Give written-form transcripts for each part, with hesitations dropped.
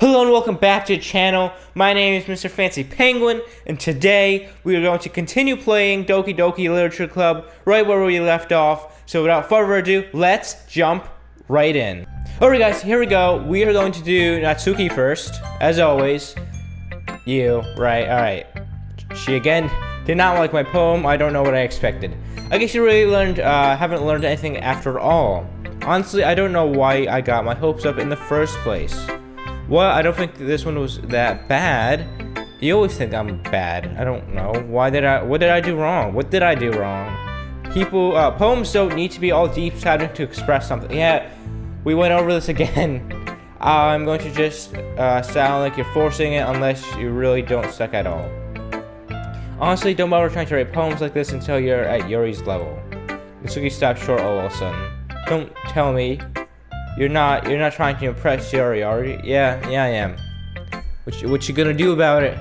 Hello and welcome back to the channel. My name is Mr. Fancy Penguin, and today we are going to continue playing Doki Doki Literature Club right where we left off. So without further ado, let's jump right in. Alright guys, here we go. We are going to do Natsuki first, as always. You, right, alright. She again did not like my poem. I don't know what I expected. I guess you really haven't learned anything after all. Honestly, I don't know why I got my hopes up in the first place. Well, I don't think this one was that bad. You always think I'm bad. I don't know. What did I do wrong? What did I do wrong? Poems don't need to be all deep sounding to express something. Yeah, we went over this again. I'm going to just sound like you're forcing it unless you really don't suck at all. Honestly, don't bother trying to write poems like this until you're at Yuri's level. Natsuki stopped short all of a sudden. Don't tell me. You're not trying to impress Yuri, are you? Yeah, I am. What you gonna do about it?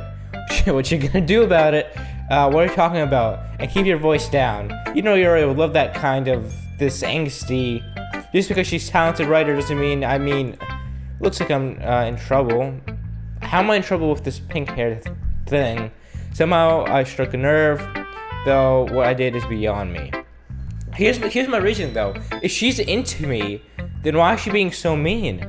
What you gonna do about it? What are you talking about? And keep your voice down. You know Yuri would love that kind of, this angsty. Just because she's a talented writer doesn't mean, looks like I'm in trouble. How am I in trouble with this pink hair thing? Somehow I struck a nerve, though what I did is beyond me. Here's my reason though. If she's into me, then why is she being so mean?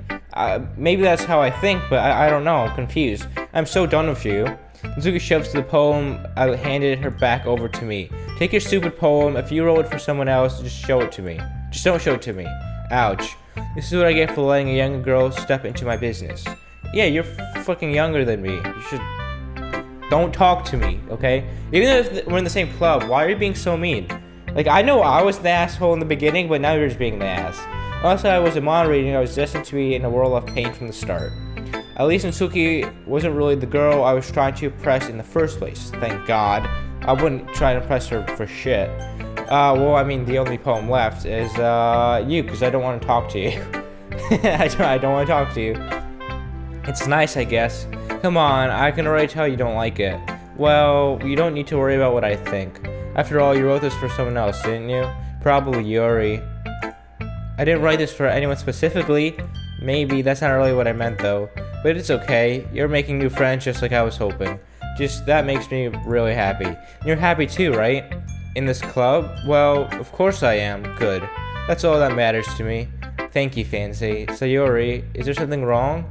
Maybe that's how I think, but I don't know. I'm confused. I'm so done with you. Natsuki shoves the poem. I handed her back over to me. Take your stupid poem. If you wrote it for someone else, just show it to me. Just don't show it to me. Ouch. This is what I get for letting a young girl step into my business. Yeah, you're fucking younger than me. You should... Don't talk to me, okay? Even if we're in the same club, why are you being so mean? Like, I know I was the asshole in the beginning, but now you're just being the ass. Also, I wasn't moderating. I was destined to be in a world of pain from the start. At least Natsuki wasn't really the girl I was trying to impress in the first place. Thank God. I wouldn't try to impress her for shit. Well, I mean, the only poem left is, you, because I don't want to talk to you. I don't want to talk to you. It's nice, I guess. Come on, I can already tell you don't like it. Well, you don't need to worry about what I think. After all, you wrote this for someone else, didn't you? Probably Yuri. I didn't write this for anyone specifically. Maybe, that's not really what I meant though. But it's okay. You're making new friends just like I was hoping. Just, that makes me really happy. You're happy too, right? In this club? Well, of course I am. Good. That's all that matters to me. Thank you, Fancy. Sayori, is there something wrong?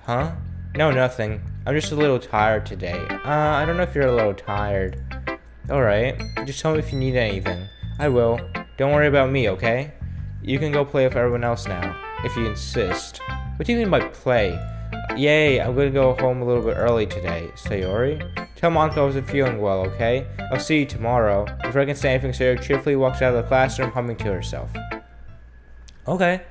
Huh? No, nothing. I'm just a little tired today. I don't know if you're a little tired. Alright. Just tell me if you need anything. I will. Don't worry about me, okay? You can go play with everyone else now, if you insist. What do you mean by play? Yay, I'm gonna go home a little bit early today. Sayori? Tell Monica I wasn't feeling well, okay? I'll see you tomorrow. Before I can say anything, Sayori cheerfully walks out of the classroom humming to herself. Okay.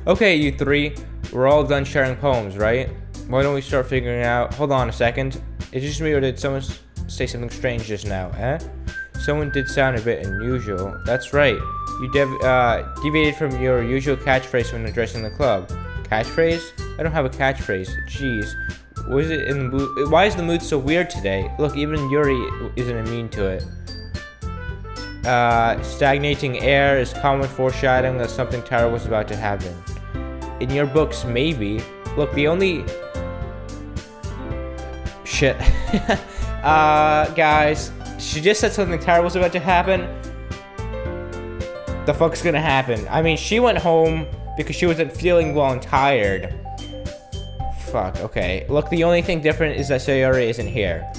Okay, you three. We're all done sharing poems, right? Why don't we start figuring out... Hold on a second. Is it just me or did someone say something strange just now, eh? Someone did sound a bit unusual. That's right. You deviated from your usual catchphrase when addressing the club. Catchphrase? I don't have a catchphrase. Jeez. Was it in the mood? Why is the mood so weird today? Look, even Yuri isn't immune to it. Stagnating air is common foreshadowing that something terrible is about to happen. In your books, maybe. Look, the only... Shit. Guys, she just said something terrible is about to happen. The fuck's gonna happen? I mean, she went home because she wasn't feeling well and tired. Fuck, okay. Look, the only thing different is that Sayori isn't here.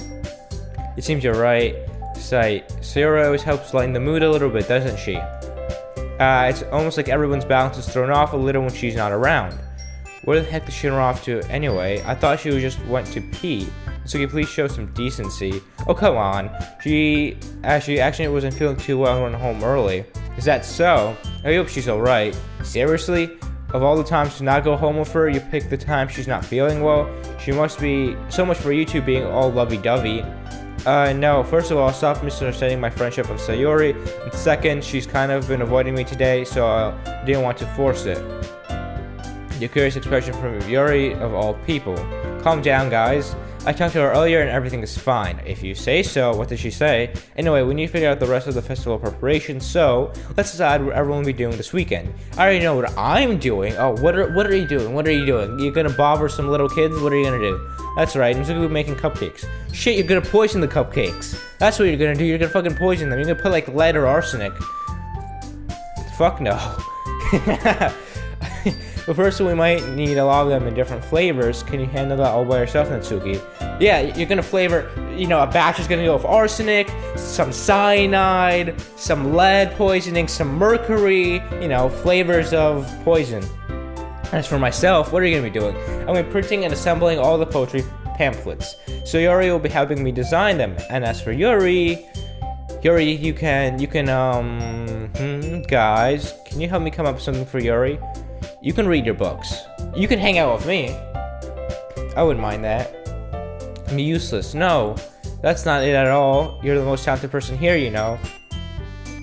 It seems you're right. Sayori always helps lighten the mood a little bit, doesn't she? It's almost like everyone's balance is thrown off a little when she's not around. Where the heck did she run off to anyway? I thought she just went to pee. So can you please show some decency? Oh, come on. She actually wasn't feeling too well and went home early. Is that so? I hope she's alright. Seriously? Of all the times to not go home with her, you pick the time she's not feeling well? She must be... So much for you two being all lovey-dovey. No. First of all, stop misunderstanding my friendship with Sayori. And second, she's kind of been avoiding me today, so I didn't want to force it. Your curious expression from Yuri, of all people. Calm down, guys. I talked to her earlier and everything is fine. If you say so. What did she say? Anyway, we need to figure out the rest of the festival preparation, so let's decide what everyone will be doing this weekend. I already know what I'm doing. Oh, what are you doing? What are you doing? You're gonna bother some little kids? What are you gonna do? That's right, I'm gonna be making cupcakes. Shit, you're gonna poison the cupcakes. That's what you're gonna do. You're gonna fucking poison them. You're gonna put like lead or arsenic. Fuck no. But first, we might need a lot of them in different flavors. Can you handle that all by yourself, Natsuki? Yeah, you're gonna flavor, a batch is gonna go with arsenic, some cyanide, some lead poisoning, some mercury, flavors of poison. As for myself, what are you gonna be doing? I'm gonna be printing and assembling all the poetry pamphlets. So Yuri will be helping me design them. And as for Yuri, you can, guys, can you help me come up with something for Yuri? You can read your books. You can hang out with me. I wouldn't mind that. I'm useless. No, that's not it at all. You're the most talented person here, Now,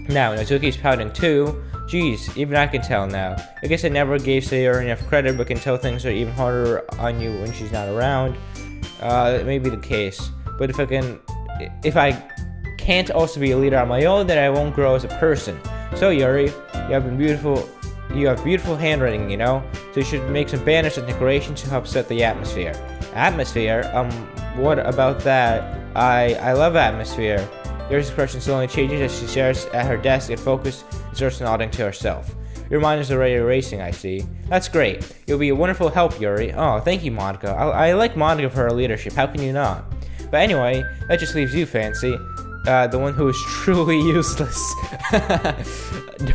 Natsuki's pouting too. Jeez, even I can tell now. I guess I never gave Sayori enough credit, but can tell things are even harder on you when she's not around. That may be the case. But if I can't also be a leader on my own, then I won't grow as a person. So Yuri, you have beautiful handwriting, So you should make some banners and decorations to help set the atmosphere. Atmosphere? What about that? I love atmosphere. Yuri's expression slowly changes as she stares at her desk and focused and starts nodding to herself. Your mind is already racing, I see. That's great. You'll be a wonderful help, Yuri. Oh, thank you, Monica. I like Monica for her leadership. How can you not? But anyway, that just leaves you, Fancy. The one who is truly useless.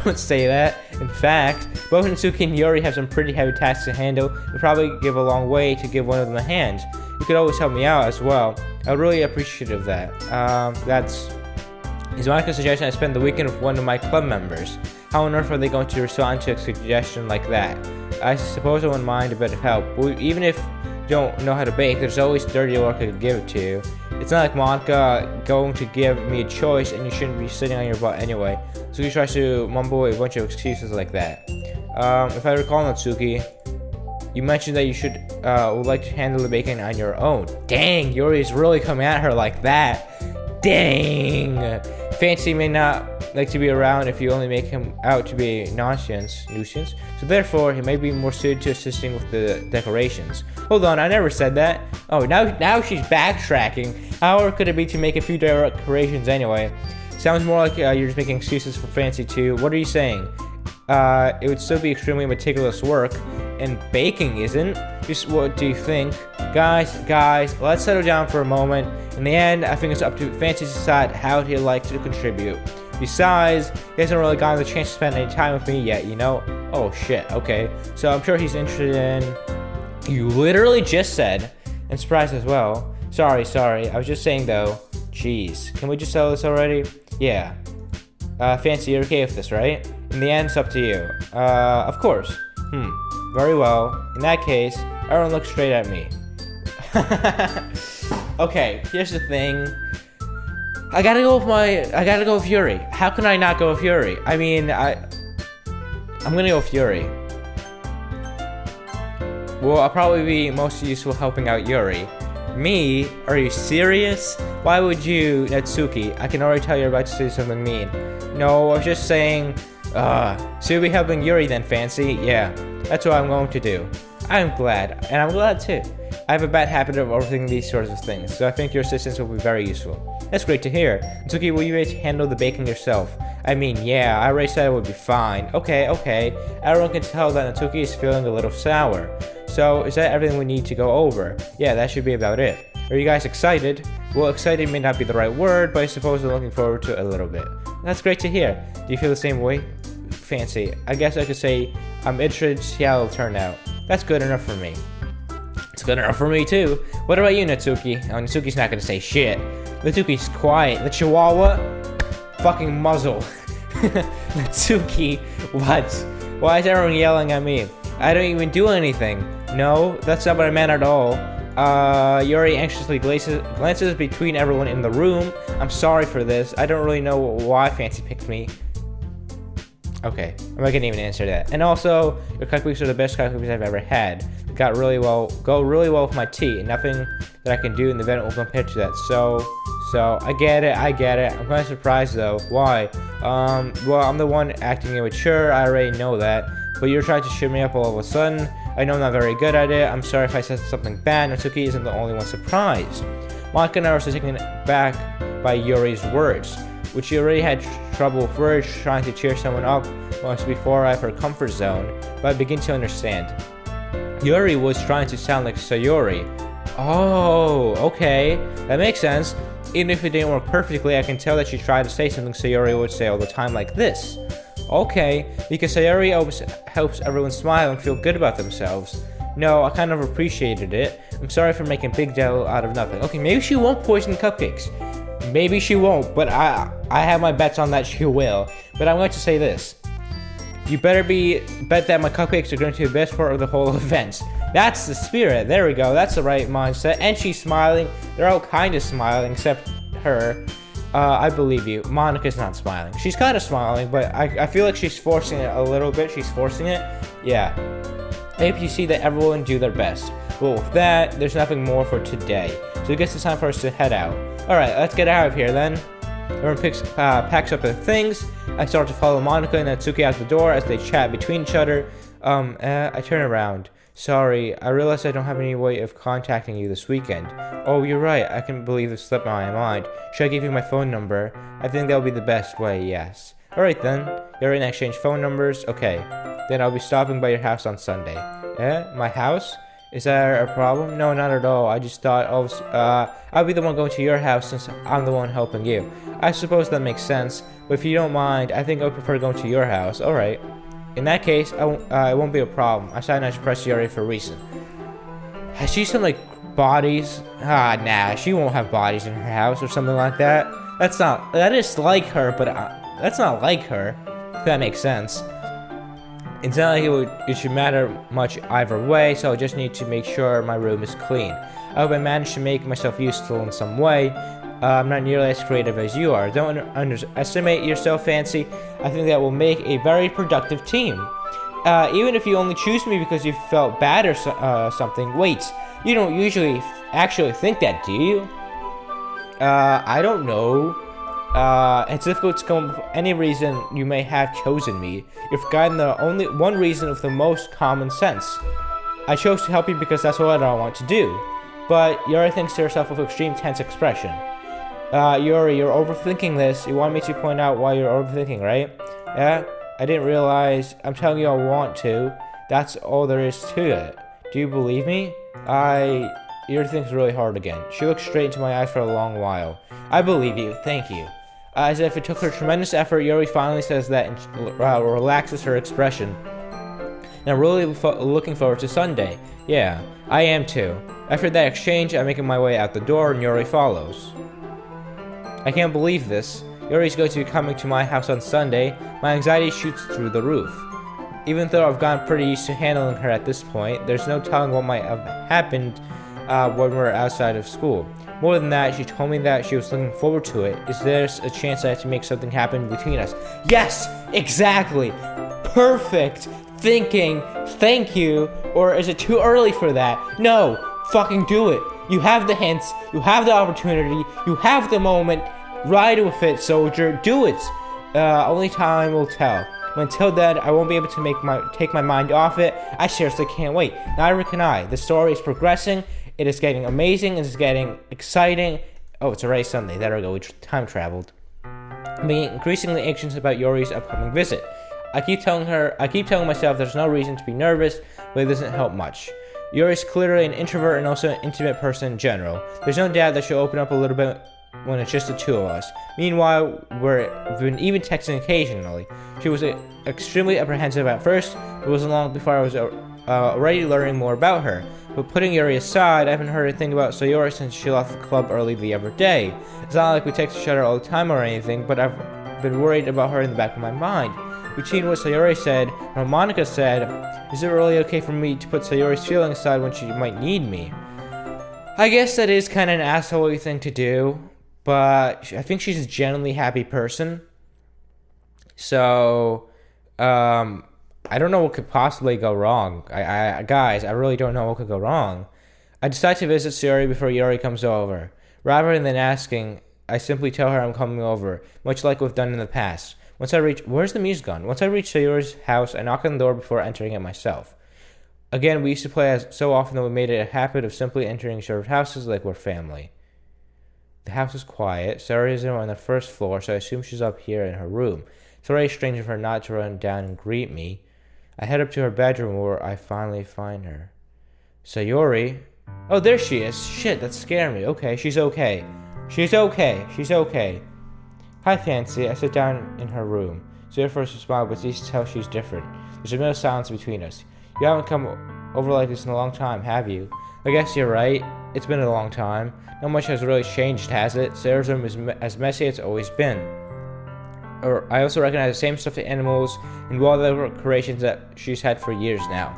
Don't say that. In fact, both Natsuki and Yuri have some pretty heavy tasks to handle. It would probably give a long way to give one of them a hand. You could always help me out as well. I would really appreciate of that. Is Monica's suggestion I spend the weekend with one of my club members. How on earth are they going to respond to a suggestion like that? I suppose I wouldn't mind a bit of help. But even if you don't know how to bake, there's always dirty work I could give it to you. It's not like Monica going to give me a choice and you shouldn't be sitting on your butt anyway. So he tries to mumble a bunch of excuses like that. If I recall, Natsuki, you mentioned that you would like to handle the baking on your own. Dang, Yuri's really coming at her like that. Dang. Fancy may not like to be around if you only make him out to be a nuisance. So therefore, he may be more suited to assisting with the decorations. Hold on, I never said that. Oh, now she's backtracking. How hard could it be to make a few decorations anyway? Sounds more like you're just making excuses for Fancy too. What are you saying? It would still be extremely meticulous work, and baking isn't. Just what do you think? Guys, let's settle down for a moment. In the end, I think it's up to Fancy to decide how he'd like to contribute. Besides, he hasn't really gotten the chance to spend any time with me yet, Oh shit, okay. So I'm sure he's interested in... You literally just said, and surprised as well. Sorry, I was just saying though. Jeez, can we just settle this already? Yeah. Fancy, you're okay with this, right? In the end, it's up to you. Of course. Very well. In that case, everyone look straight at me. Okay, here's the thing. I gotta go with Yuri. How can I not go with Yuri? I mean, I'm gonna go with Yuri. Well, I'll probably be most useful helping out Yuri. Me? Are you serious? Why would you, Natsuki? I can already tell you're about to say something mean. No, I was just saying, so you'll be helping Yuri then, Fancy? Yeah, that's what I'm going to do. I'm glad, and I'm glad too. I have a bad habit of overthinking these sorts of things, so I think your assistance will be very useful. That's great to hear. Natsuki, will you be able to handle the baking yourself? I mean, yeah, I already said it would be fine. Okay. Everyone can tell that Natsuki is feeling a little sour. So, is that everything we need to go over? Yeah, that should be about it. Are you guys excited? Well, excited may not be the right word, but I suppose I'm looking forward to it a little bit. That's great to hear. Do you feel the same way? Fancy. I guess I could say I'm interested to see how it'll turn out. That's good enough for me. It's good enough for me too. What about you, Natsuki? Oh, Natsuki's not gonna say shit. Natsuki's quiet. The Chihuahua? Fucking muzzle. Natsuki, what? Why is everyone yelling at me? I don't even do anything. No, that's not what I meant at all. Yuri anxiously glances between everyone in the room. I'm sorry for this. I don't really know why Fancy picked me. Okay, I'm not gonna even answer that. And also, your cupcakes are the best cupcakes I've ever had. The go really well with my tea, and nothing that I can do in the event will compare to that. So I get it. I'm kind of surprised though. Why? Well, I'm the one acting immature. I already know that. But you're trying to shit me up all of a sudden. I know I'm not very good at it. I'm sorry if I said something bad. Natsuki isn't the only one surprised. Monika and I were taken back by Yuri's words, which she already had trouble first trying to cheer someone up once before out of her comfort zone. But I begin to understand. Yuri was trying to sound like Sayori. Oh, okay. That makes sense. Even if it didn't work perfectly, I can tell that she tried to say something Sayori would say all the time, like this. Okay, because Sayori always helps everyone smile and feel good about themselves. No, I kind of appreciated it. I'm sorry for making a big deal out of nothing. Okay, maybe she won't poison cupcakes. Maybe she won't, but I have my bets on that she will. But I'm going to say this. You better bet that my cupcakes are going to be the best part of the whole event. That's the spirit. There we go. That's the right mindset. And she's smiling. They're all kind of smiling, except her. I believe you. Monika's not smiling. She's kind of smiling, but I feel like she's forcing it a little bit. She's forcing it. Yeah. I hope you see that everyone do their best. But with that, there's nothing more for today. So I guess it's time for us to head out. Alright, let's get out of here then. Everyone packs up their things. I start to follow Monika and Natsuki out the door as they chat between each other. I turn around. Sorry, I realize I don't have any way of contacting you this weekend. Oh, you're right. I can't believe it slipped my mind. Should I give you my phone number? I think that would be the best way, yes. Alright then. You're in exchange phone numbers? Okay. Then I'll be stopping by your house on Sunday. My house? Is there a problem? No, not at all. I just thought I'll be the one going to your house since I'm the one helping you. I suppose that makes sense, but if you don't mind, I think I would prefer going to your house. Alright. In that case, it won't be a problem. I decided not to press Yuri for a reason. Has she some, like, bodies? Nah, she won't have bodies in her house or something like that. That is like her, but that's not like her, if that makes sense. It's not like it should matter much either way, so I just need to make sure my room is clean. I hope I manage to make myself useful in some way. I'm not nearly as creative as you are. Don't underestimate yourself, Fancy. I think that will make a very productive team. Even if you only choose me because you felt bad or something. Wait, you don't usually actually think that, do you? I don't know. It's difficult to come up with any reason you may have chosen me. You've forgotten the only one reason of the most common sense. I chose to help you because that's what I want to do. But Yuri thinks to herself with extreme tense expression. Yuri, you're overthinking this. You want me to point out why you're overthinking, right? Yeah? I didn't realize. I'm telling you I want to. That's all there is to it. Do you believe me? Yuri thinks really hard again. She looks straight into my eyes for a long while. I believe you. Thank you. As if it took her tremendous effort, Yuri finally says that and relaxes her expression. And I'm really looking forward to Sunday. Yeah, I am too. After that exchange, I'm making my way out the door and Yuri follows. I can't believe this. Yuri's going to be coming to my house on Sunday. My anxiety shoots through the roof. Even though I've gotten pretty used to handling her at this point, there's no telling what might have happened when we're outside of school. More than that, she told me that she was looking forward to it. Is there a chance I have to make something happen between us? Yes! Exactly! Perfect! Thinking, thank you, or is it too early for that? No! Fucking do it! You have the hints, you have the opportunity, you have the moment. Ride with it, soldier. Do it! Only time will tell. Until then, I won't be able to take my mind off it. I seriously can't wait. Neither can I. The story is progressing. It is getting amazing. It is getting exciting. Oh, it's already Sunday. There we go. We time traveled. I'm being increasingly anxious about Yuri's upcoming visit. I keep telling myself there's no reason to be nervous, but it doesn't help much. Yuri's clearly an introvert and also an intimate person in general. There's no doubt that she'll open up a little bit when it's just the two of us. Meanwhile, we've been even texting occasionally. She was extremely apprehensive at first, but it wasn't long before I was already learning more about her. But putting Yuri aside, I haven't heard a thing about Sayori since she left the club early the other day. It's not like we text each other all the time or anything, but I've been worried about her in the back of my mind. Between what Sayori said and what Monika said, is it really okay for me to put Sayori's feelings aside when she might need me? I guess that is kind of an asshole-y thing to do, but I think she's a genuinely happy person. So, I don't know what could possibly go wrong. Guys, I really don't know what could go wrong. I decide to visit Sayori before Yuri comes over. Rather than asking, I simply tell her I'm coming over, much like we've done in the past. Where's the music gone? Once I reach Sayori's house, I knock on the door before entering it myself. Again, we used to play so often that we made it a habit of simply entering each other's houses like we're family. The house is quiet. Sayori is on the first floor, so I assume she's up here in her room. It's already strange of her not to run down and greet me. I head up to her bedroom where I finally find her. Sayori. Oh, there she is. Shit, that scared me. Okay, she's okay. She's okay. Hi, Fancy. I sit down in her room. Sayori first smiles, but you can tell she's different. There's a minute of silence between us. You haven't come over like this in a long time, have you? I guess you're right. It's been a long time. Not much has really changed, has it? Sayori's room is as messy as it's always been. I also recognize the same stuffed animals and wall decorations that she's had for years now.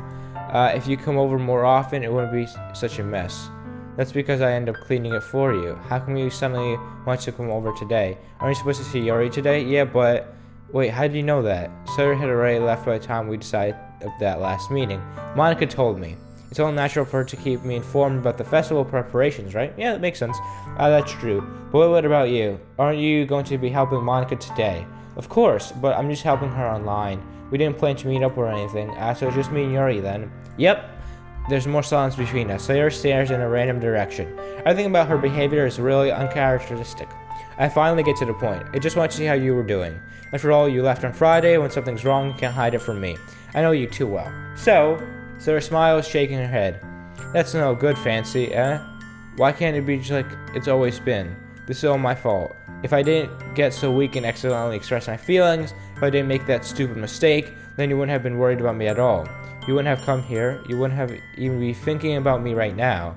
If you come over more often, it wouldn't be such a mess. That's because I end up cleaning it for you. How come you suddenly want to come over today? Aren't you supposed to see Yuri today? Yeah, but... Wait, how did you know that? Sayori had already left by the time we decided of that last meeting. Monica told me. It's all natural for her to keep me informed about the festival preparations, right? Yeah, that makes sense. That's true. But what about you? Aren't you going to be helping Monica today? Of course, but I'm just helping her online. We didn't plan to meet up or anything, so it's just me and Yuri then. Yep. There's more silence between us. Sayori stares in a random direction. Everything about her behavior is really uncharacteristic. I finally get to the point. I just want to see how you were doing. After all, you left on Friday. When something's wrong, you can't hide it from me. I know you too well. So her smile is shaking her head. That's no good, Fancy, eh? Why can't it be just like it's always been? This is all my fault. If I didn't get so weak and accidentally express my feelings, if I didn't make that stupid mistake, then you wouldn't have been worried about me at all. You wouldn't have come here. You wouldn't have even be thinking about me right now.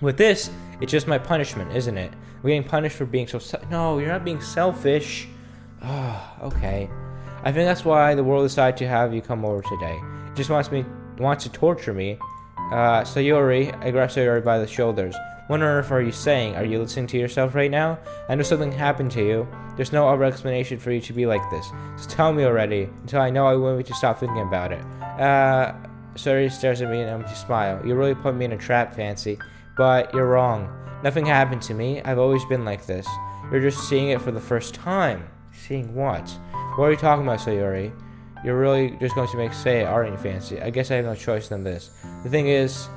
With this, it's just my punishment, isn't it? I'm getting punished for being so No, you're not being selfish. Oh, okay. I think that's why the world decided to have you come over today. It just wants to torture me. Sayori, I grab Sayori by the shoulders. What on earth are you saying? Are you listening to yourself right now? I know something happened to you. There's no other explanation for you to be like this. Just tell me already, until I know I want me to stop thinking about it. Sayori stares at me and empty smile. You really put me in a trap, Fancy. But you're wrong. Nothing happened to me. I've always been like this. You're just seeing it for the first time. Seeing what? What are you talking about, Sayori? You're really just going to say it, aren't you, Fancy? I guess I have no choice than this. The thing is,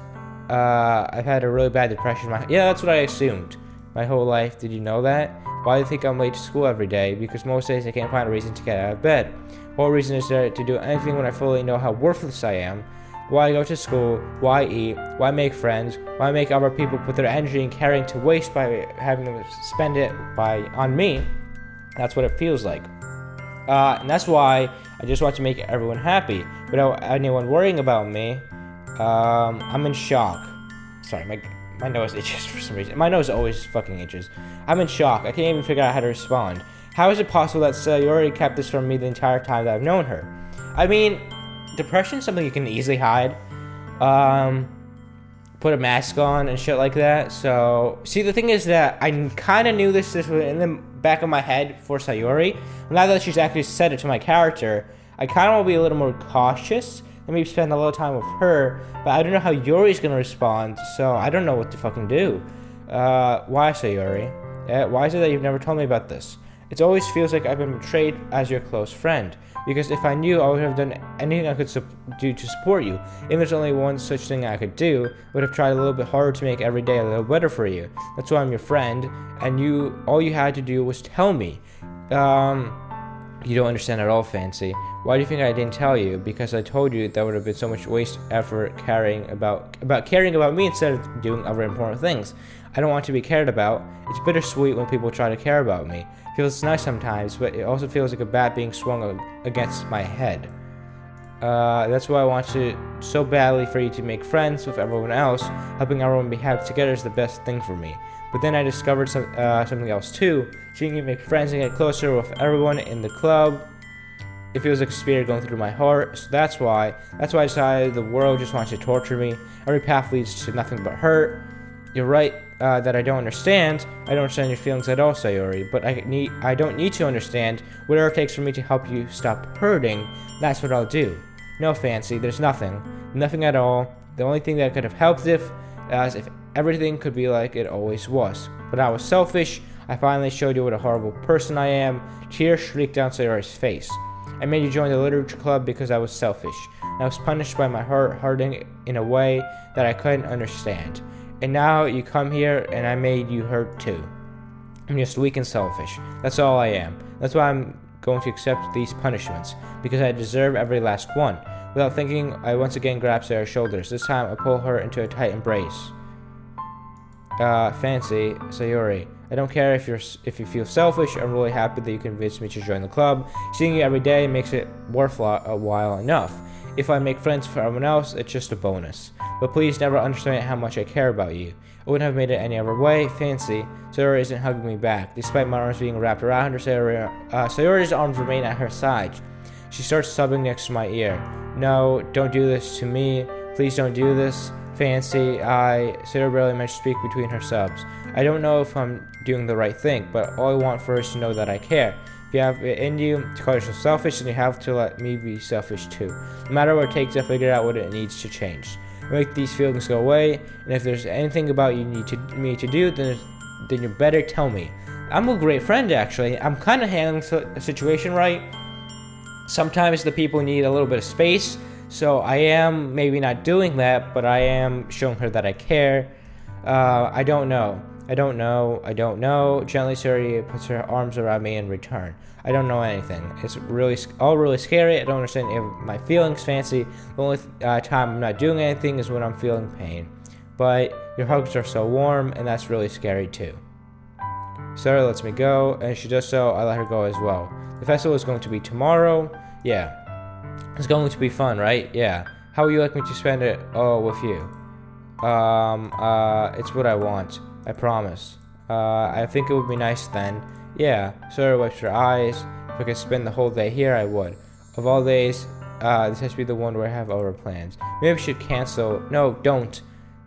I've had a really bad depression. Yeah, that's what I assumed. My whole life. Did you know that? Why do you think I'm late to school every day? Because most days I can't find a reason to get out of bed. What reason is there to do anything when I fully know how worthless I am? Why go to school? Why eat? Why make friends? Why make other people put their energy and caring to waste by having them spend it on me? That's what it feels like. And that's why I just want to make everyone happy without anyone worrying about me. I'm in shock. Sorry, my nose itches for some reason. My nose always fucking itches. I'm in shock. I can't even figure out how to respond. How is it possible that Sayori kept this from me the entire time that I've known her? I mean, depression is something you can easily hide. Put a mask on and shit like that. So, see, the thing is that I kind of knew this was in the back of my head for Sayori. Now that she's actually said it to my character, I kind of want to be a little more cautious and maybe spend a little time with her. But I don't know how Yuri's going to respond, so I don't know what to fucking do. Why, Sayori? Why is it that you've never told me about this? It always feels like I've been betrayed as your close friend. Because if I knew, I would have done anything I could do to support you. If there's only one such thing I could do, I would have tried a little bit harder to make every day a little better for you. That's why I'm your friend, and all you had to do was tell me. You don't understand at all, Fancy. Why do you think I didn't tell you? Because I told you that would have been so much waste effort caring about me instead of doing other important things. I don't want to be cared about. It's bittersweet when people try to care about me. It feels nice sometimes, but it also feels like a bat being swung against my head. That's why I want to so badly for you to make friends with everyone else. Helping everyone be happy together is the best thing for me. But then I discovered something else too. Seeing you make friends and get closer with everyone in the club, it feels like a spear going through my heart. So that's why I decided the world just wants to torture me. Every path leads to nothing but hurt. You're right that I don't understand. I don't understand your feelings at all, Sayori. But I don't need to understand. Whatever it takes for me to help you stop hurting, that's what I'll do. No, Fancy, there's nothing. Nothing at all. The only thing that could have helped if everything could be like it always was. But I was selfish. I finally showed you what a horrible person I am. Tears shrieked down Sayori's face. I made you join the literature club because I was selfish. I was punished by my heart hurting in a way that I couldn't understand. And now you come here and I made you hurt too. I'm just weak and selfish. That's all I am. That's why I'm going to accept these punishments, because I deserve every last one. Without thinking, I once again grab Sarah's shoulders. This time I pull her into a tight embrace. Fancy, Sayori, I don't care if you feel selfish. I'm really happy that you convinced me to join the club. Seeing you every day makes it worth a while enough. If I make friends for everyone else, it's just a bonus. But please never underestimate how much I care about you. I wouldn't have made it any other way. Fancy, Sayori isn't hugging me back. Despite my arms being wrapped around her, Sayori's arms remain at her side. She starts sobbing next to my ear. No, don't do this to me. Please don't do this. Fancy, Sayori barely managed to speak between her sobs. I don't know if I'm doing the right thing, but all I want for her is to know that I care. If you have it in you to call yourself selfish, then you have to let me be selfish too. No matter what it takes to figure out what it needs to change. Make these feelings go away, and if there's anything about you need me to do, then you better tell me. I'm a great friend, actually. I'm kind of handling the situation right. Sometimes the people need a little bit of space, so I am maybe not doing that, but I am showing her that I care. I don't know. Gently, Sayori puts her arms around me in return. I don't know anything. It's all really scary. I don't understand any of my feelings, Fancy. The only time I'm not doing anything is when I'm feeling pain. But your hugs are so warm, and that's really scary too. Sayori lets me go, and she does so. I let her go as well. The festival is going to be tomorrow. Yeah. It's going to be fun, right? Yeah. How would you like me to spend it all with you? It's what I want. I promise. I think it would be nice then. Yeah. Sayori wipes her eyes. If I could spend the whole day here, I would. Of all days, this has to be the one where I have other plans. Maybe I should cancel. No, don't.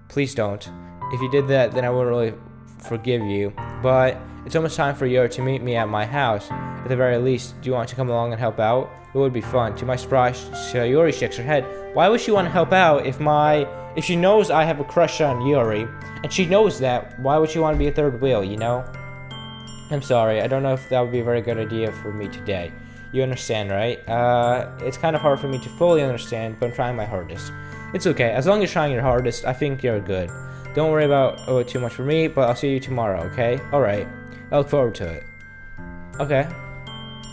Please don't. If you did that, then I wouldn't really forgive you. But it's almost time for Yuri to meet me at my house. At the very least, do you want to come along and help out? It would be fun. To my surprise, Yuri shakes her head. Why would she want to help out if she knows I have a crush on Yuri, and she knows that? Why would she want to be a third wheel, you know? I'm sorry. I don't know if that would be a very good idea for me today. You understand, right? It's kind of hard for me to fully understand, but I'm trying my hardest. It's okay. As long as you're trying your hardest, I think you're good. Don't worry about it too much for me, but I'll see you tomorrow, okay? Alright. I look forward to it. Okay.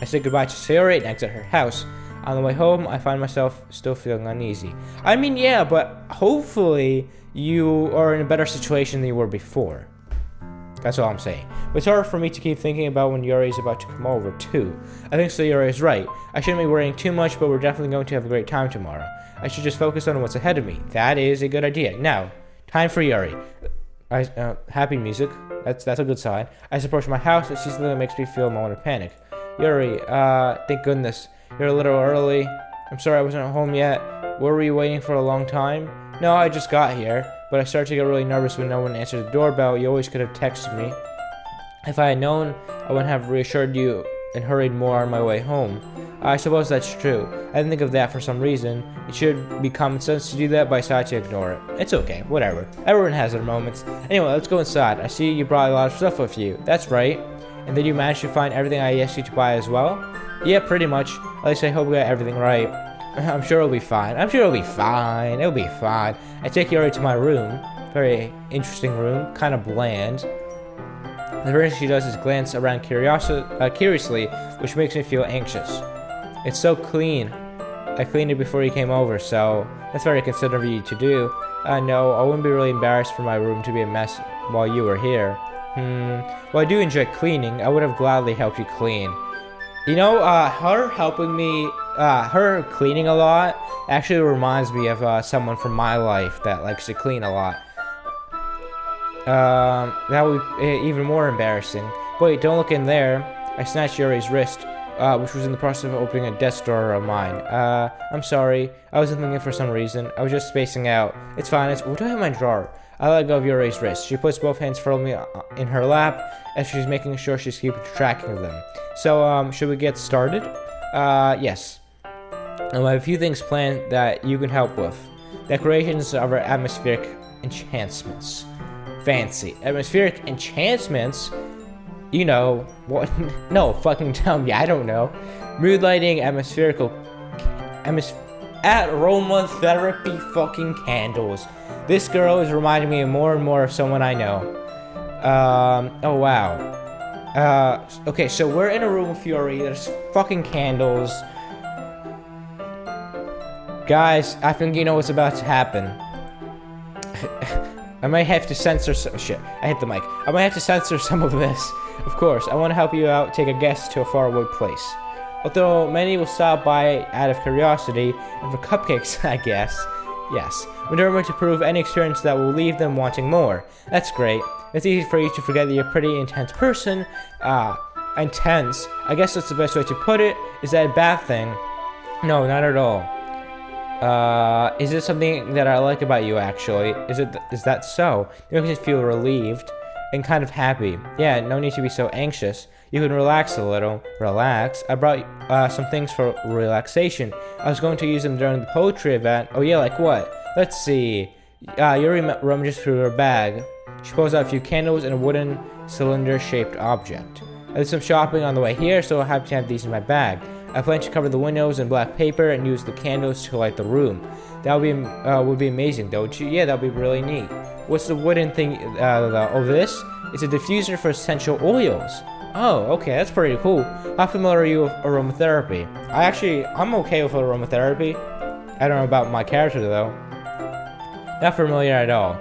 I say goodbye to Sayori and exit her house. On the way home, I find myself still feeling uneasy. I mean, yeah, but hopefully you are in a better situation than you were before. That's all I'm saying. But it's hard for me to keep thinking about when Yuri is about to come over, too. I think Sayori is right. I shouldn't be worrying too much, but we're definitely going to have a great time tomorrow. I should just focus on what's ahead of me. That is a good idea. Now, time for Yuri. Happy music. That's a good sign. As I approach my house, I see something that makes me feel a moment of panic. Yuri, thank goodness. You're a little early. I'm sorry I wasn't home yet. Were you waiting for a long time? No, I just got here, but I started to get really nervous when no one answered the doorbell. You always could have texted me. If I had known, I wouldn't have reassured you and hurried more on my way home. I suppose that's true. I didn't think of that for some reason. It should be common sense to do that, but I decided to ignore it. It's okay, whatever. Everyone has their moments. Anyway, let's go inside. I see you brought a lot of stuff with you. That's right. And did you manage to find everything I asked you to buy as well? Yeah, pretty much. At least I hope we got everything right. I'm sure it'll be fine. It'll be fine. I take Yuri to my room. Very interesting room. Kind of bland. The first thing she does is glance around curiously, which makes me feel anxious. It's so clean. I cleaned it before you came over, so that's very considerate of you to do. No, I wouldn't be really embarrassed for my room to be a mess while you were here. Well, I do enjoy cleaning. I would have gladly helped you clean. You know, her helping me, her cleaning a lot actually reminds me of someone from my life that likes to clean a lot. That would be even more embarrassing. Wait, don't look in there. I snatched Yuri's wrist, which was in the process of opening a desk drawer of mine. I'm sorry. I wasn't thinking for some reason. I was just spacing out. It's fine. What do I have in my drawer? I let go of Yuri's wrist. She puts both hands firmly in her lap as she's making sure she's keeping track of them. So, should we get started? Yes. I have a few things planned that you can help with. Decorations of our atmospheric enchantments. Fancy. Atmospheric enchantments? You know, what? No, fucking tell me, I don't know. Mood lighting, aromatherapy fucking candles. This girl is reminding me more and more of someone I know. Oh wow. Okay, so we're in a room with Fury. There's fucking candles. Guys, I think you know what's about to happen. I might have to censor some shit. I hit the mic. I might have to censor some of this. Of course, I want to help you out. Take a guest to a faraway place. Although many will stop by out of curiosity and for cupcakes, I guess. Yes, we're determined to prove any experience that will leave them wanting more. That's great. It's easy for you to forget that you're a pretty intense person. Intense. I guess that's the best way to put it. Is that a bad thing? No, not at all. Is it something that I like about you, actually? Is that so? It makes me feel relieved and kind of happy. Yeah, no need to be so anxious. You can relax a little. Relax? I brought some things for relaxation. I was going to use them during the poetry event. Oh yeah, like what? Let's see. Yuri rummages through her bag. She pulls out a few candles and a wooden cylinder-shaped object. I did some shopping on the way here, so I'm happy to have these in my bag. I plan to cover the windows in black paper and use the candles to light the room. That would be amazing, don't you? Yeah, that would be really neat. What's the wooden thing? Oh, this? It's a diffuser for essential oils. Oh, okay, that's pretty cool. How familiar are you with aromatherapy? I'm okay with aromatherapy. I don't know about my character, though. Not familiar at all.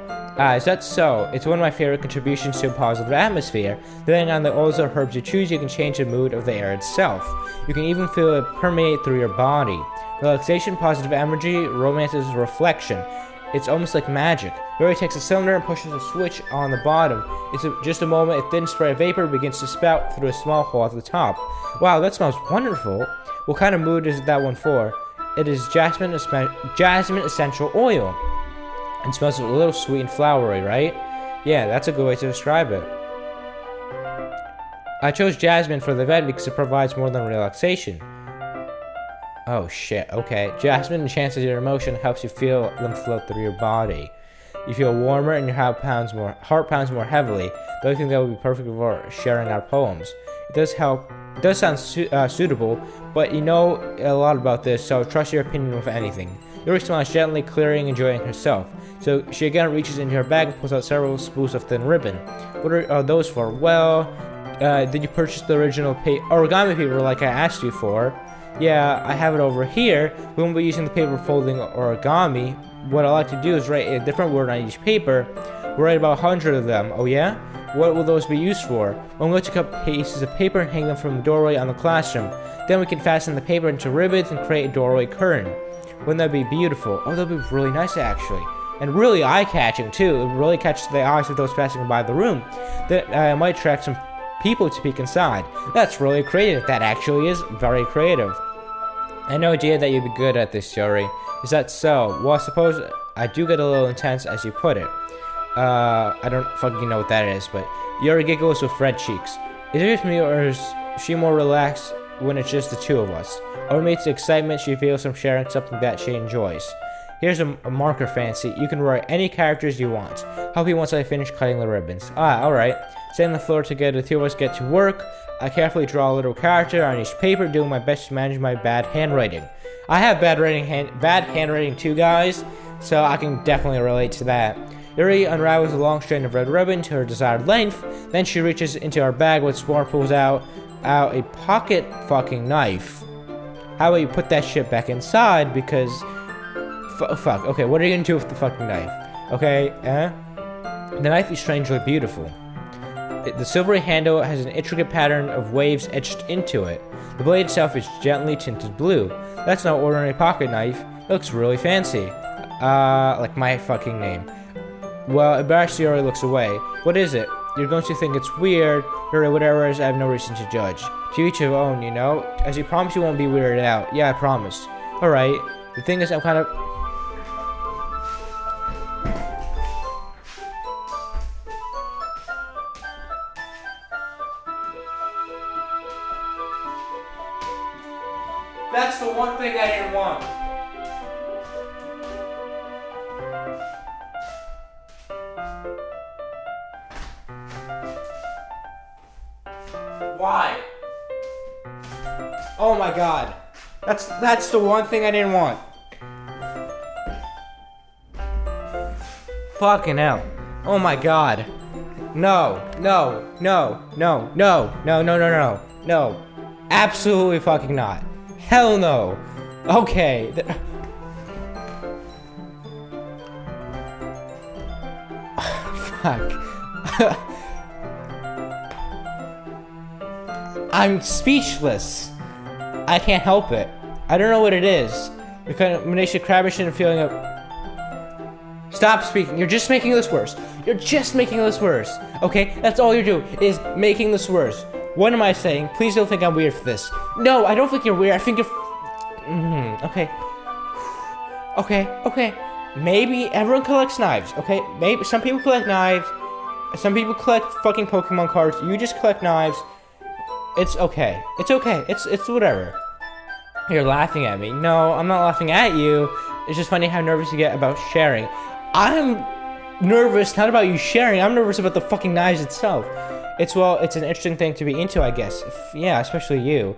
Is that so? It's one of my favorite contributions to a positive atmosphere. Depending on the oils or herbs you choose, you can change the mood of the air itself. You can even feel it permeate through your body. Relaxation, positive energy, romance is reflection. It's almost like magic. Yuri takes a cylinder and pushes a switch on the bottom. Just a moment, a thin spray of vapor begins to spout through a small hole at the top. Wow, that smells wonderful. What kind of mood is that one for? It is jasmine essential oil. It smells a little sweet and flowery, right? Yeah, that's a good way to describe it. I chose jasmine for the event because it provides more than relaxation. Oh shit, okay. Jasmine enhances your emotion and helps you feel them flow through your body. You feel warmer and your heart pounds more heavily. The only thing that would be perfect for sharing our poems. It does sound suitable, but you know a lot about this, so trust your opinion with anything. Yuri smiles gently, clearing and enjoying herself. So she again reaches into her bag and pulls out several spools of thin ribbon. What are those for? Well, did you purchase the original origami paper like I asked you for? Yeah, I have it over here. We won't be using the paper folding origami. What I like to do is write a different word on each paper. We'll write about 100 of them. Oh yeah? What will those be used for? Well, I'm going to cut pieces of paper and hang them from the doorway on the classroom. Then we can fasten the paper into ribbons and create a doorway curtain. Wouldn't that be beautiful? Oh, that'd be really nice, actually. And really eye-catching, too. It would really catch the eyes of those passing by the room. That might attract some people to peek inside. That's really creative. That actually is very creative. I had no idea that you'd be good at this, Yuri. Is that so? Well, I suppose I do get a little intense, as you put it. I don't fucking know what that is, but Yuri giggles with red cheeks. Is it just me, or is she more relaxed when it's just the two of us? Or meets the excitement she feels from sharing something that she enjoys. Here's a marker, Fancy. You can write any characters you want. Help you once I finish cutting the ribbons. Alright. Stay on the floor together, the two of us get to work. I carefully draw a little character on each paper, doing my best to manage my bad handwriting. I have bad handwriting too, guys, so I can definitely relate to that. Yuri unravels a long strand of red ribbon to her desired length. Then she reaches into her bag with Spore pulls out a pocket fucking knife. How about you put that shit back inside, because fuck. Okay, what are you gonna do with the fucking knife? Okay, The knife is strangely beautiful. The silvery handle has an intricate pattern of waves etched into it. The blade itself is gently tinted blue. That's no ordinary pocket knife. It looks really fancy. Like my fucking name. Well, embarrassed, Yuri looks away. What is it? You're going to think it's weird, or whatever it is, I have no reason to judge. To each his own, you know? As you promise you won't be weirded out. Yeah, I promise. Alright. The thing is, I'm kind of... That's the one thing I didn't want. Why? Oh my god. That's the one thing I didn't want. Fucking hell. Oh my god. No. No. Absolutely fucking not. Hell no. Okay. Fuck. I'm speechless. I can't help it. I don't know what it is. The combination of crabbish and feeling of... Stop speaking. You're just making this worse. You're just making this worse. Okay? That's all you're doing, is making this worse. What am I saying? Please don't think I'm weird for this. No, I don't think you're weird. I think you're... Okay. Okay. Maybe everyone collects knives, okay? Maybe some people collect knives. Some people collect fucking Pokemon cards. You just collect knives. It's okay. It's okay. It's whatever. You're laughing at me. No, I'm not laughing at you. It's just funny how nervous you get about sharing. I'm nervous not about you sharing. I'm nervous about the fucking knives itself. It's an interesting thing to be into, I guess. Yeah, especially you.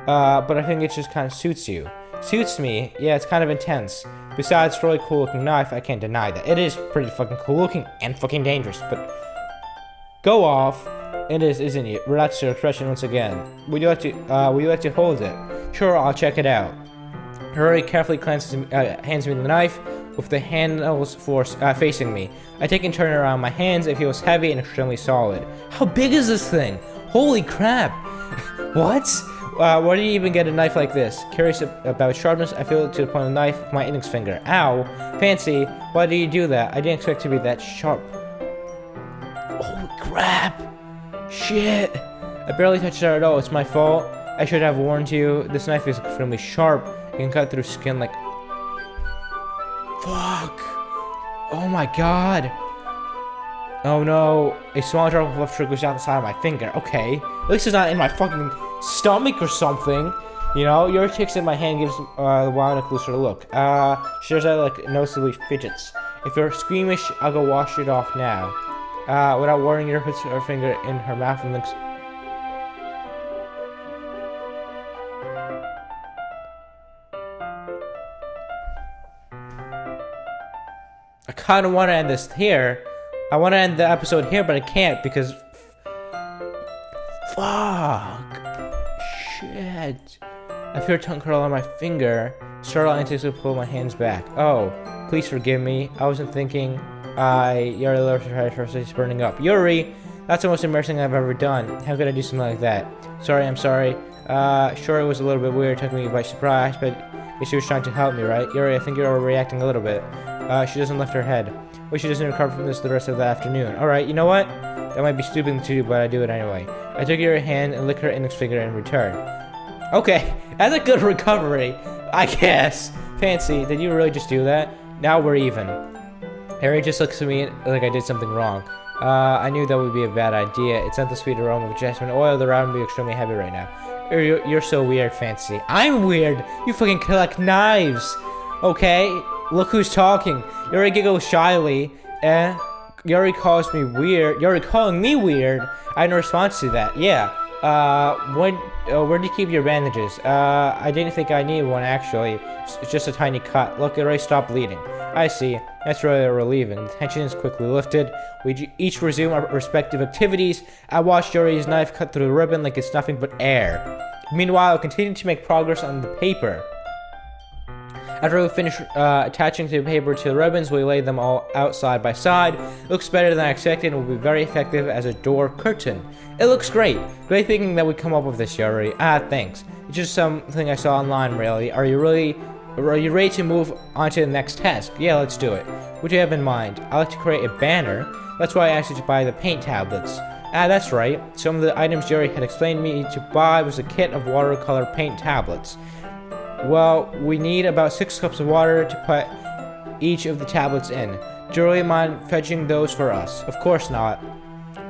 But I think it just kind of suits you. Suits me. Yeah, it's kind of intense. Besides, it's a really cool looking knife. I can't deny that. It is pretty fucking cool looking and fucking dangerous, but go off. It is, isn't it? Relax your expression once again. Would you like to hold it? Sure, I'll check it out. Rory carefully hands me the knife with the handles facing me. I take and turn it around my hands. It feels heavy and extremely solid. How big is this thing? Holy crap! What? Where do you even get a knife like this? Curious about sharpness, I feel it to the point of the knife with my index finger. Ow! Fancy, why do you do that? I didn't expect it to be that sharp. Holy crap! Shit! I barely touched it at all. It's my fault. I should have warned you. This knife is extremely sharp. It can cut through skin like... Fuck! Oh my god! Oh no. A small drop of blood trickles down the side of my finger. Okay. At least it's not in my fucking stomach or something. You know? Yuri takes in my hand and gives the wild a closer look. She does that like noticeably fidgets. If you're squeamish, I'll go wash it off now. Without warning, Yuri puts her finger in her mouth and looks... I kind of want to end this here. I want to end the episode here, but I can't because... Fuck. Shit. I feel her tongue curl on my finger. Startled, I instinctively pull my hands back. Oh, please forgive me. I wasn't thinking. Yuri lowers her head, her face burning up. Yuri! That's the most embarrassing I've ever done. How could I do something like that? Sorry, I'm sorry. Sure, it was a little bit weird. It took me by surprise, but she was trying to help me, right? Yuri, I think you're overreacting a little bit. She doesn't lift her head. Well, she doesn't recover from this the rest of the afternoon. Alright, you know what? That might be stupid to do, but I do it anyway. I took your hand and licked her index finger in return. Okay, that's a good recovery, I guess. Fancy, did you really just do that? Now we're even. Harry just looks at me like I did something wrong. I knew that would be a bad idea. It's not the sweet aroma of jasmine oil. The round would be extremely heavy right now. You're so weird, Fancy. I'm weird. You fucking collect knives. Okay? Look who's talking. Yuri giggles shyly. Yuri calls me weird. Yuri calling me weird. I had no response to that. Yeah. Where do you keep your bandages? I didn't think I needed one, actually. It's just a tiny cut. Look, it already stopped bleeding. I see. That's really relieving. The tension is quickly lifted. We each resume our respective activities. I watched Yuri's knife cut through the ribbon like it's nothing but air. Meanwhile, I continue to make progress on the paper. After we finish attaching the paper to the ribbons, we lay them all out side by side. It looks better than I expected and will be very effective as a door curtain. It looks great. Great thinking that we come up with this, Yuri. Thanks. It's just something I saw online, really. Are you ready to move on to the next task? Yeah, let's do it. What do you have in mind? I like to create a banner. That's why I asked you to buy the paint tablets. That's right. Some of the items Yuri had explained to me to buy was a kit of watercolor paint tablets. Well, we need about 6 cups of water to put each of the tablets in. Do you really mind fetching those for us? Of course not.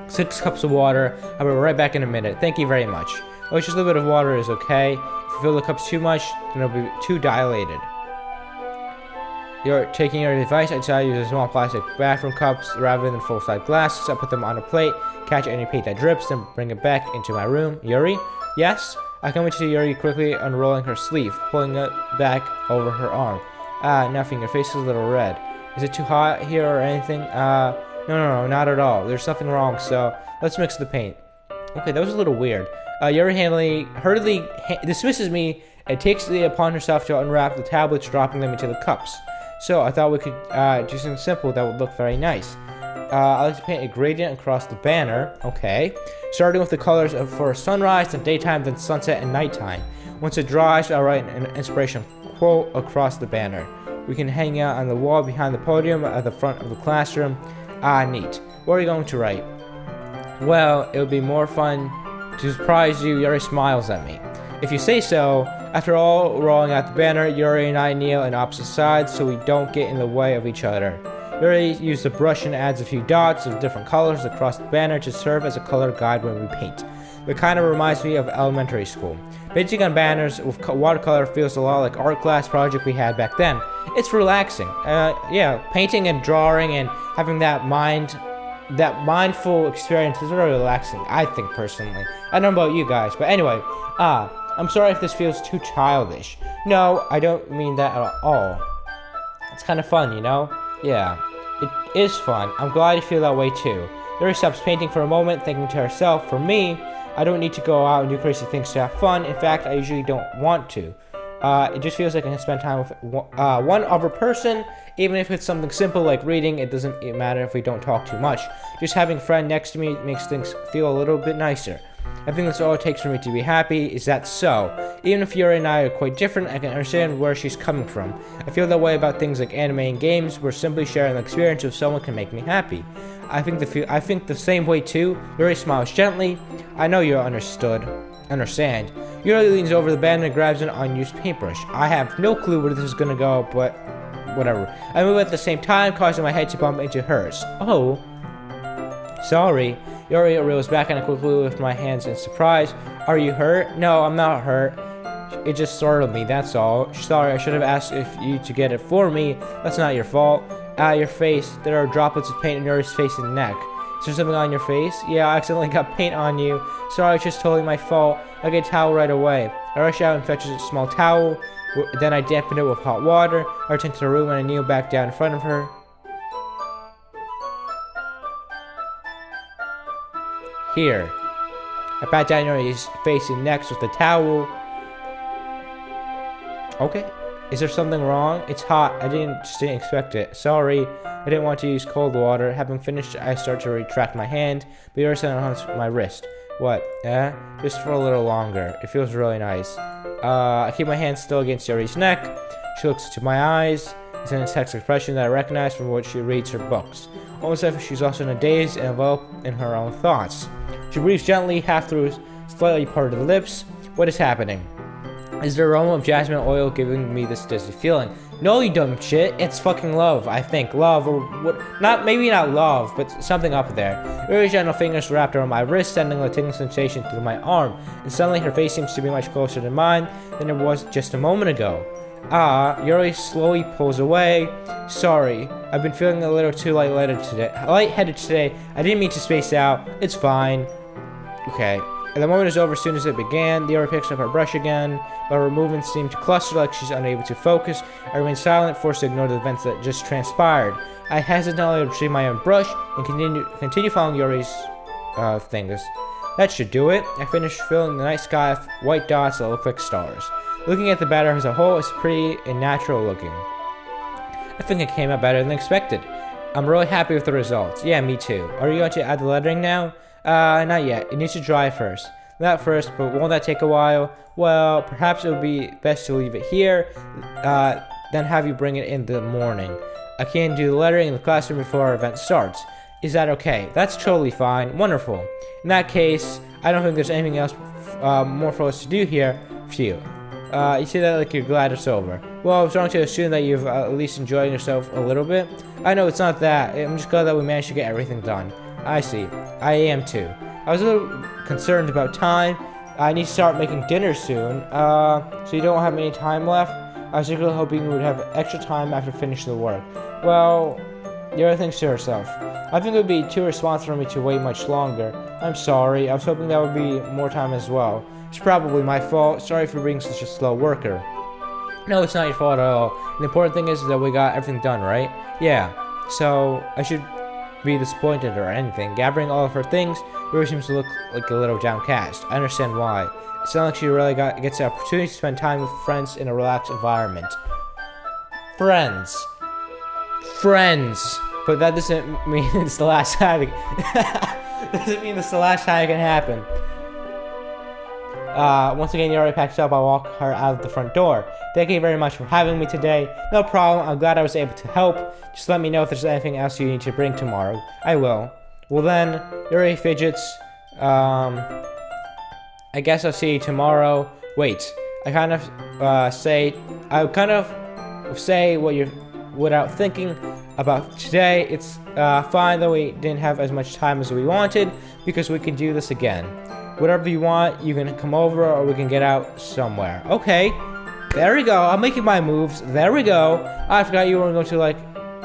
6 cups of water. I'll be right back in a minute. Thank you very much. Oh, just a little bit of water is okay. you fill the cups too much, then it'll be too dilated. You're taking your advice. I decided to use a small plastic bathroom cups rather than full-size glasses. I put them on a plate, catch any paint that drips, then bring it back into my room. Yuri? Yes? I come into Yuri quickly unrolling her sleeve, pulling it back over her arm. Nothing. Your face is a little red. Is it too hot here or anything? No, not at all. There's something wrong, so let's mix the paint. Okay, that was a little weird. Yuri hurriedly dismisses me and takes it upon herself to unwrap the tablets, dropping them into the cups. So I thought we could do something simple that would look very nice. I like to paint a gradient across the banner. Okay. Starting with the colors for sunrise, then daytime, then sunset and nighttime. Once it dries, I'll write an inspiration quote across the banner. We can hang out on the wall behind the podium at the front of the classroom. Neat. What are you going to write? Well, it would be more fun to surprise you. Yuri smiles at me. If you say so. After all, rolling out the banner, Yuri and I kneel on opposite sides so we don't get in the way of each other. Yuri uses a brush and adds a few dots of different colors across the banner to serve as a color guide when we paint. It kind of reminds me of elementary school. Painting on banners with watercolor feels a lot like art class project we had back then. It's relaxing. Painting and drawing and having that mindful experience is very relaxing, I think personally. I don't know about you guys, but anyway, I'm sorry if this feels too childish. No, I don't mean that at all. It's kind of fun, you know? Yeah, it is fun. I'm glad you feel that way too. Yuri stops painting for a moment, thinking to herself, for me, I don't need to go out and do crazy things to have fun. In fact, I usually don't want to. It just feels like I can spend time with one other person, even if it's something simple like reading. It doesn't matter if we don't talk too much. Just having a friend next to me makes things feel a little bit nicer. I think that's all it takes for me to be happy. Is that so? Even if Yuri and I are quite different, I can understand where she's coming from. I feel that way about things like anime and games, where simply sharing the experience with someone can make me happy. I think the same way too. Yuri smiles gently. I know you understand. Yuri leans over the banner and grabs an unused paintbrush. I have no clue where this is gonna go, but whatever. I move at the same time, causing my head to bump into hers. Oh. Sorry. Yuri reels back and I quickly lift my hands in surprise. Are you hurt? No, I'm not hurt. It just startled me, that's all. Sorry, I should have asked you to get it for me. That's not your fault. Your face. There are droplets of paint on Yuri's face and neck. Is there something on your face? Yeah, I accidentally got paint on you. Sorry, it's just totally my fault. I get a towel right away. I rush out and fetch a small towel. Then I dampen it with hot water. I return to the room and I kneel back down in front of her. Here. I pat down Yuri's face and neck with the towel. Okay. Is there something wrong? It's hot. I just didn't expect it. Sorry. I didn't want to use cold water. Having finished, I start to retract my hand, but Yuri on my wrist. What? Just for a little longer. It feels really nice. I keep my hand still against Yuri's neck. She looks into my eyes. It's an intense expression that I recognize from what she reads her books. Almost as if she's also in a daze and enveloped in her own thoughts. She breathes gently, half through slightly parted lips. What is happening? Is the aroma of jasmine oil giving me this dizzy feeling? No, you dumb shit. It's fucking love, I think. Love, or what? Maybe not love, but something up there. Very gentle fingers wrapped around my wrist, sending a tingling sensation through my arm. And suddenly her face seems to be much closer to mine than it was just a moment ago. Yuri slowly pulls away. Sorry, I've been feeling a little too lightheaded today. I didn't mean to space out. It's fine. Okay. And the moment is over as soon as it began. Yuri picks up her brush again, but her movements seem to cluster like she's unable to focus. I remain silent, forced to ignore the events that just transpired. I hesitantly retrieve my own brush and continue following Yuri's things. That should do it. I finish filling the night sky with white dots that look like stars. Looking at the batter as a whole, it's pretty and natural looking. I think it came out better than expected. I'm really happy with the results. Yeah, me too. Are you going to add the lettering now? Not yet. It needs to dry first. Not first, but won't that take a while? Well, perhaps it would be best to leave it here, then have you bring it in the morning. I can do the lettering in the classroom before our event starts. Is that okay? That's totally fine. Wonderful. In that case, I don't think there's anything else more for us to do here. Phew. You say that like you're glad it's over. Well, I was wrong to assume that you've at least enjoyed yourself a little bit. I know it's not that. I'm just glad that we managed to get everything done. I see. I am too. I was a little concerned about time, I need to start making dinner soon. So you don't have any time left? I was really hoping you would have extra time after finishing the work. Well, Yuri thinks to herself. I think it would be too responsible for me to wait much longer. I'm sorry. I was hoping that would be more time as well. It's probably my fault. Sorry for being such a slow worker. No, it's not your fault at all. The important thing is that we got everything done, right? Yeah. So, I should be disappointed or anything. Gathering all of her things, Yuri seems to look like a little downcast. I understand why. It sounds like she really gets the opportunity to spend time with friends in a relaxed environment. Friends. But that doesn't mean it's the last time. Doesn't mean it's the last time it can happen. Once again, Yuri packs up. I walk her out of the front door. Thank you very much for having me today. No problem. I'm glad I was able to help. Just let me know if there's anything else you need to bring tomorrow. I will. Well then, Yuri fidgets. I guess I'll see you tomorrow. Wait. I kind of say what you're without thinking about today. It's fine that we didn't have as much time as we wanted because we can do this again. Whatever you want, you can come over or we can get out somewhere. Okay. There we go. I'm making my moves. There we go. I forgot you weren't going to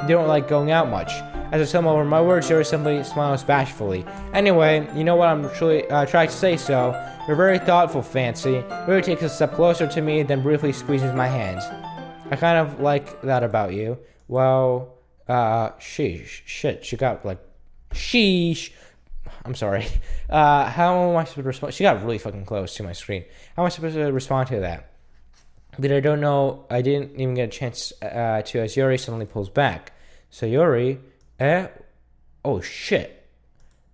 you don't like going out much. As I stumble over my words, Yuri simply smiles bashfully. Anyway, you know what I'm truly trying to say so. You're very thoughtful, Fancy. Yuri takes a step closer to me, then briefly squeezes my hands. I kind of like that about you. Well, sheesh. Shit, she got sheesh. I'm sorry. How am I supposed to respond? She got really fucking close to my screen. How am I supposed to respond to that? But I don't know. I didn't even get a chance to as Yuri suddenly pulls back. So Yuri, oh shit.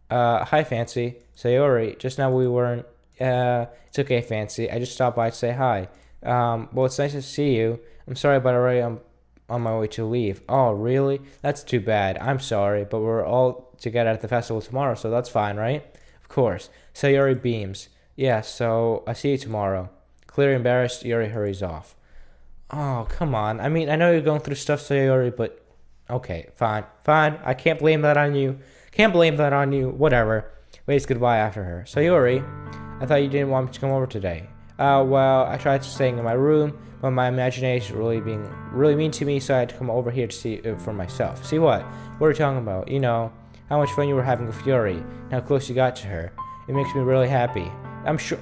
Hi Fancy. So Yuri, just now we weren't, it's okay Fancy. I just stopped by to say hi. Well, it's nice to see you. I'm sorry, but already I'm on my way to leave. Oh, really? That's too bad. I'm sorry, but we're all together at the festival tomorrow, so that's fine, right? Of course. So Yuri beams. Yeah, so I see you tomorrow. Clearly embarrassed, Yuri hurries off. Oh, come on. I mean, I know you're going through stuff, Sayori, but okay, fine. I can't blame that on you. Whatever. Waves goodbye after her. Sayori, I thought you didn't want me to come over today. Well, I tried staying in my room, but my imagination really being really mean to me, so I had to come over here to see it for myself. See what? What are you talking about? You know, how much fun you were having with Yuri, and how close you got to her. It makes me really happy. I'm sure,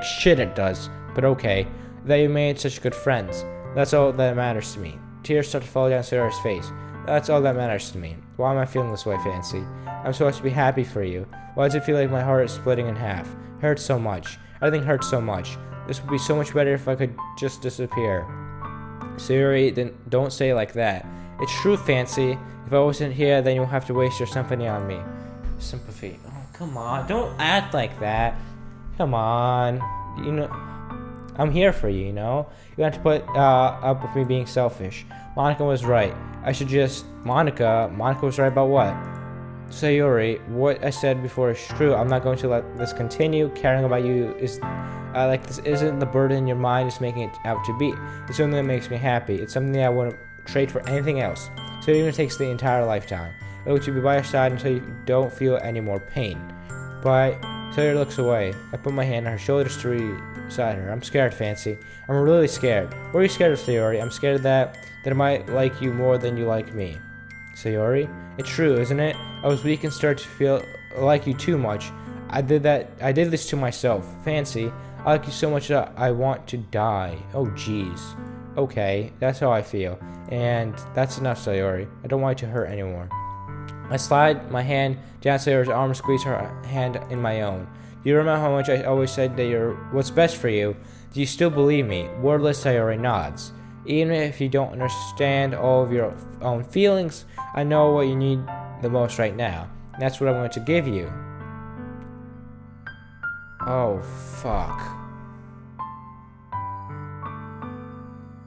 shit it does, but okay. That you made such good friends. That's all that matters to me. Tears start to fall down Sarah's face. That's all that matters to me. Why am I feeling this way, Fancy? I'm supposed to be happy for you. Why does it feel like my heart is splitting in half? It hurts so much. Everything hurts so much. This would be so much better if I could just disappear. Siri, then don't say it like that. It's true, Fancy. If I wasn't here, then you'll have to waste your sympathy on me. Sympathy. Oh, come on. Don't act like that. Come on. You know, I'm here for you, you know? You have to put up with me being selfish. Monica was right. Monica was right about what? Sayori, what I said before is true. I'm not going to let this continue. Caring about you is this isn't the burden in your mind is making it out to be. It's something that makes me happy. It's something that I wouldn't trade for anything else. So it even takes the entire lifetime. I want to be by your side until you don't feel any more pain. But Sayori looks away. I put my hand on her shoulders to beside her. I'm scared, Fancy. I'm really scared. What are you scared of, Sayori? I'm scared that I might like you more than you like me. Sayori? It's true, isn't it? I was weak and started to feel like you too much. I did this to myself. Fancy, I like you so much that I want to die. Oh, jeez. Okay, that's how I feel. And that's enough, Sayori. I don't want you to hurt anymore. I slide my hand down Sayori's arm and squeeze her hand in my own. Do you remember how much I always said that you're what's best for you? Do you still believe me? Wordless Sayori nods. Even if you don't understand all of your own feelings, I know what you need the most right now. That's what I'm going to give you. Oh, fuck.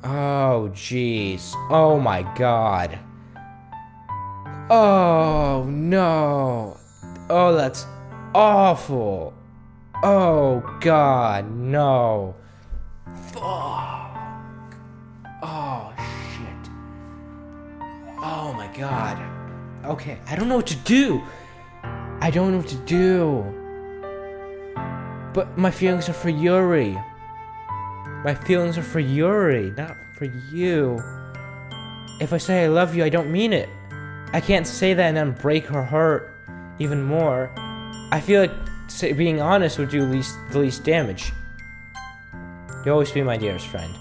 Oh, jeez. Oh, my God. Oh, no. Oh, that's awful. Oh, God, no. Fuck. Oh, shit. Oh, my God. Okay, I don't know what to do. But my feelings are for Yuri. My feelings are for Yuri, not for you. If I say I love you, I don't mean it. I can't say that and then break her heart even more. I feel like being honest would do the least damage. You'll always be my dearest friend.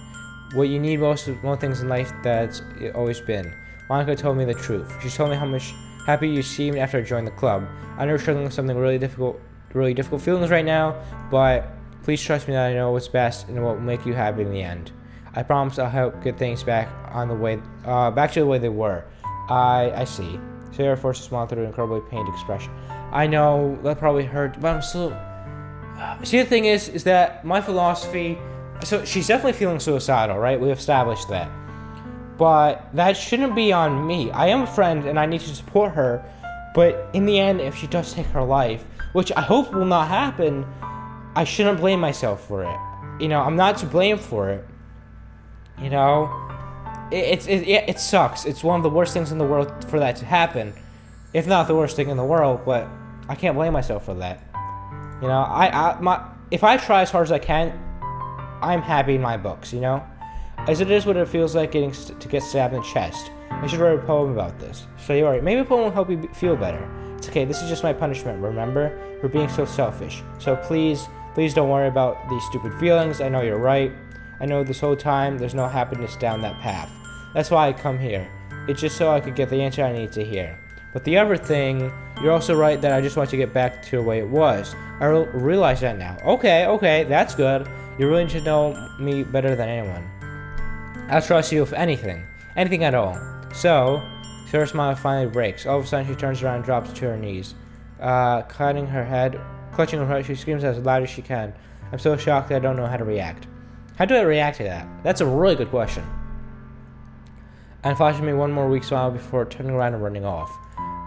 What you need most things in life, that's always been. Monica told me the truth. She told me how much happy you seemed after I joined the club. I know you're struggling with something really difficult feelings right now, but please trust me that I know what's best and what will make you happy in the end. I promise I'll help get things back to the way they were. I see. Sarah forced a smile through an incredibly pained expression. I know that probably hurt, but I'm still. See, the thing is that my philosophy. So she's definitely feeling suicidal, right? We established that. But that shouldn't be on me. I am a friend and I need to support her. But in the end, if she does take her life, which I hope will not happen, I shouldn't blame myself for it. I'm not to blame for it. It sucks. It's one of the worst things in the world for that to happen. If not the worst thing in the world, but I can't blame myself for that. If I try as hard as I can, I'm happy in my books, As it is what it feels like to get stabbed in the chest. I should write a poem about this. So you're right. Maybe a poem will help you feel better. It's okay. This is just my punishment, remember? For being so selfish. So please don't worry about these stupid feelings. I know you're right. I know this whole time there's no happiness down that path. That's why I come here. It's just so I could get the answer I need to hear. But the other thing, you're also right that I just want to get back to the way it was. I realize that now. Okay, that's good. You really need to know me better than anyone. I'll trust you with anything at all. So, Sarah's smile finally breaks. All of a sudden, she turns around and drops to her knees. Clutching her head, she screams as loud as she can. I'm so shocked that I don't know how to react. How do I react to that? That's a really good question. And flashing me one more weak smile before turning around and running off.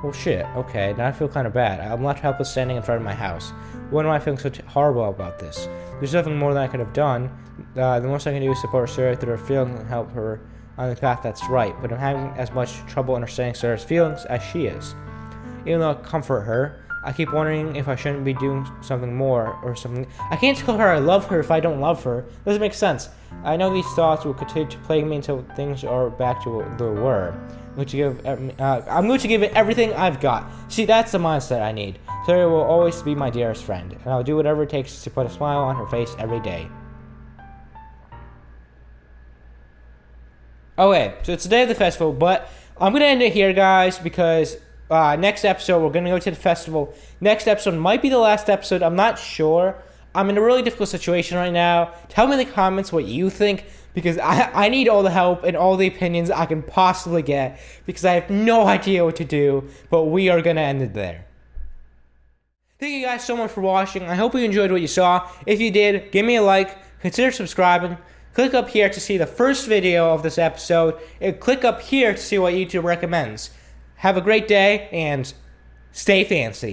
Well, shit. Okay, now I feel kind of bad. I'm left helpless standing in front of my house. What am I feeling so horrible about this? There's nothing more than I could have done. The most I can do is support Sarah through her feelings and help her on the path that's right. But I'm having as much trouble understanding Sarah's feelings as she is. Even though I comfort her, I keep wondering if I shouldn't be doing something more or something. I can't tell her I love her if I don't love her. Doesn't make sense. I know these thoughts will continue to plague me until things are back to what they were. I'm going to give it everything I've got. See, that's the mindset I need. Sarah will always be my dearest friend, and I'll do whatever it takes to put a smile on her face every day. Okay, so it's the day of the festival, but I'm going to end it here, guys, because next episode, we're going to go to the festival. Next episode might be the last episode. I'm not sure. I'm in a really difficult situation right now. Tell me in the comments what you think, because I need all the help and all the opinions I can possibly get, because I have no idea what to do, but we are going to end it there. Thank you guys so much for watching. I hope you enjoyed what you saw. If you did, give me a like, consider subscribing, click up here to see the first video of this episode, and click up here to see what YouTube recommends. Have a great day, and stay fancy.